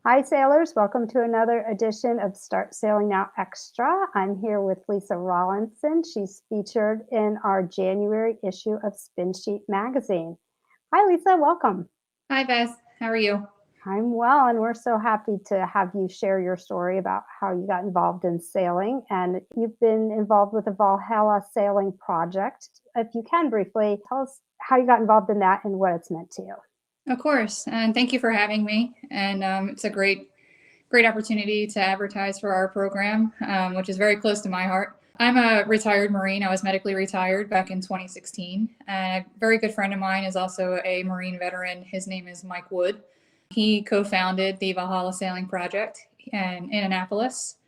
Hi, sailors. Welcome to another edition of Start Sailing Now Extra. I'm here with Lisa Rawlinson. She's featured in our January issue of SpinSheet magazine. Hi, Lisa. Welcome. Hi, Beth. How are you? I'm well, and we're so happy to have you share your story about how you got involved in sailing. And you've been involved with the Valhalla Sailing Project. If you can briefly tell us how you got involved in that and what it's meant to you. Of course, and thank you for having me. And it's a great opportunity to advertise for our program, which is very close to my heart. I'm a retired Marine. I was medically retired back in 2016. And a very good friend of mine is also a Marine veteran. His name is Mike Wood. He co-founded the Valhalla Sailing Project in Annapolis.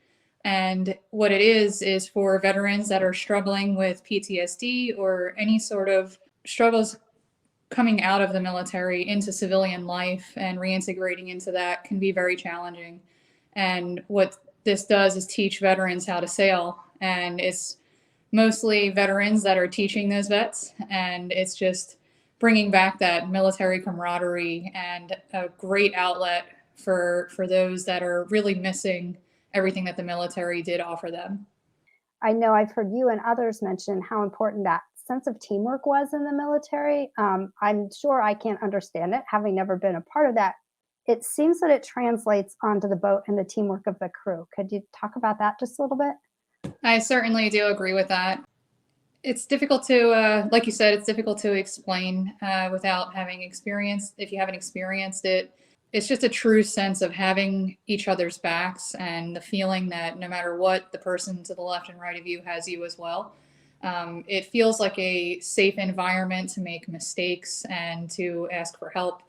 And what it is for veterans that are struggling with PTSD or any sort of struggles coming out of the military into civilian life and reintegrating into that can be very challenging. And what this does is teach veterans how to sail. And it's mostly veterans that are teaching those vets. And it's just bringing back that military camaraderie and a great outlet for those that are really missing everything that the military did offer them. I know I've heard you and others mention how important that sense of teamwork was in the military. I'm sure I can't understand it, having never been a part of that. It seems that it translates onto the boat and the teamwork of the crew. Could you talk about that just a little bit? I certainly do agree with that. It's difficult to, like you said, it's difficult to explain without having experienced. If you haven't experienced it, it's just a true sense of having each other's backs and the feeling that no matter what, the person to the left and right of you has you as well. It feels like a safe environment to make mistakes and to ask for help.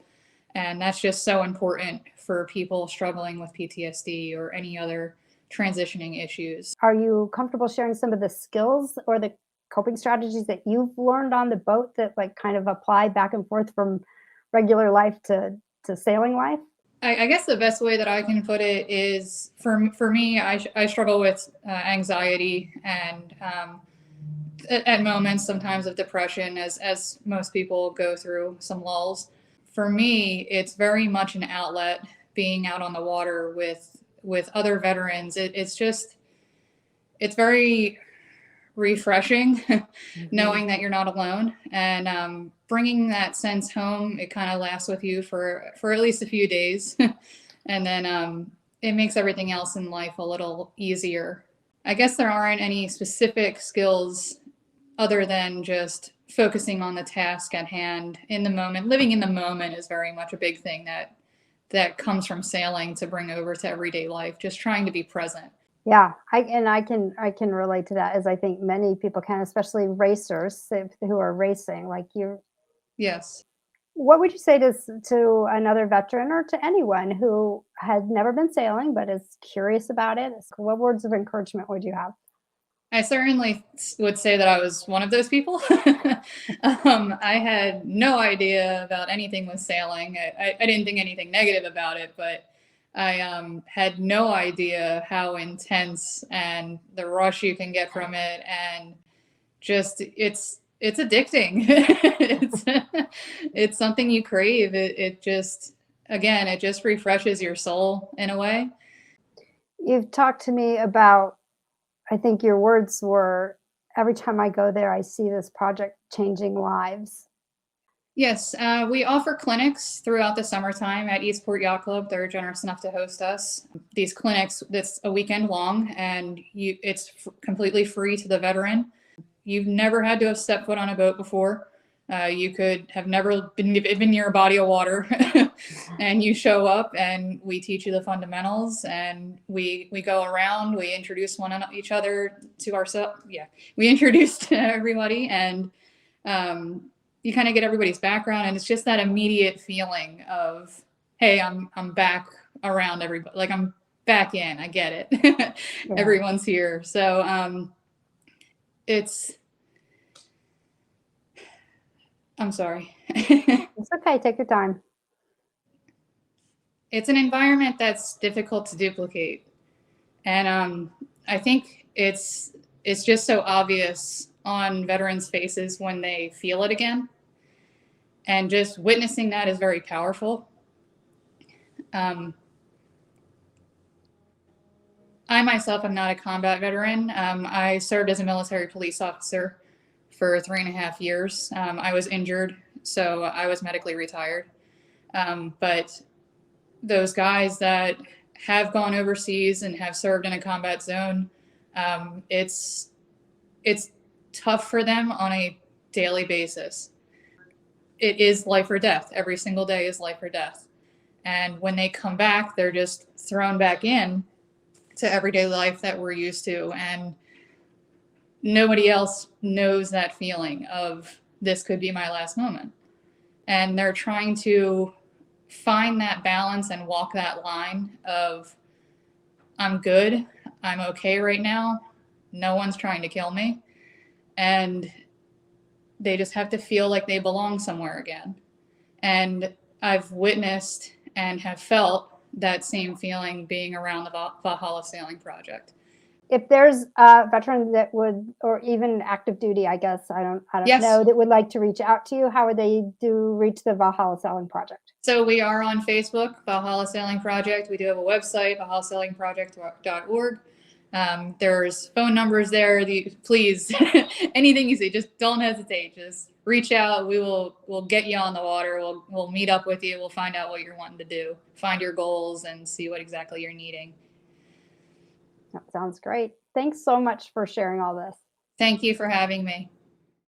And that's just so important for people struggling with PTSD or any other transitioning issues. Are you comfortable sharing some of the skills or the coping strategies that you've learned on the boat that like kind of apply back and forth from regular life to sailing life? I guess the best way that I can put it is for me, I struggle with anxiety and at moments sometimes of depression, as most people go through some lulls. For me, it's very much an outlet being out on the water with other veterans. It's very refreshing knowing that you're not alone and bringing that sense home. It kind of lasts with you for at least a few days and then it makes everything else in life a little easier. I guess there aren't any specific skills other than just focusing on the task at hand in the moment. Living in the moment is very much a big thing that comes from sailing to bring over to everyday life, just trying to be present. Yeah, I can relate to that, as I think many people can, especially racers who are racing. Like you, Yes. what would you say to another veteran or to anyone who had never been sailing but is curious about it? What words of encouragement would you have? I certainly would say that I was one of those people. I had no idea about anything with sailing. I didn't think anything negative about it, but I had no idea how intense and the rush you can get from it, and just it's addicting. It's something you crave. It just again, it just refreshes your soul in a way. You've talked to me about, I think your words were, every time I go there, I see this project changing lives. Yes, we offer clinics throughout the summertime at Eastport Yacht Club. They're generous enough to host us. These clinics, that's a weekend long, and it's completely free to the veteran. You've never had to have stepped foot on a boat before. You could have never been near a body of water, and you show up, and we teach you the fundamentals, and we go around. We introduce each other to ourselves. Yeah, we introduce to everybody, and you kind of get everybody's background, and it's just that immediate feeling of, hey, I'm back around everybody. Like I'm back in. I get it. Yeah. Everyone's here. So I'm sorry. It's okay. Take your time. It's an environment that's difficult to duplicate, and I think it's just so obvious on veterans' faces when they feel it again, and just witnessing that is very powerful. I myself am not a combat veteran. I served as a military police officer for 3.5 years. I was injured, so I was medically retired. But those guys that have gone overseas and have served in a combat zone, it's tough for them on a daily basis. It is life or death. Every single day is life or death. And when they come back, they're just thrown back in to everyday life that we're used to. And nobody else knows that feeling of this could be my last moment. And they're trying to find that balance and walk that line of I'm good, I'm okay right now, no one's trying to kill me. And they just have to feel like they belong somewhere again. And I've witnessed and have felt that same feeling being around the Valhalla Sailing Project. If there's a veteran that would, or even active duty, I guess, I don't Yes. know, that would like to reach out to you, how would they reach the Valhalla Sailing Project? So we are on Facebook, Valhalla Sailing Project. We do have a website, valhallasailingproject.org. There's phone numbers there. Please, anything you see, just don't hesitate. Just reach out. We'll get you on the water. We'll meet up with you. We'll find out what you're wanting to do, find your goals, and see what exactly you're needing. That sounds great. Thanks so much for sharing all this. Thank you for having me.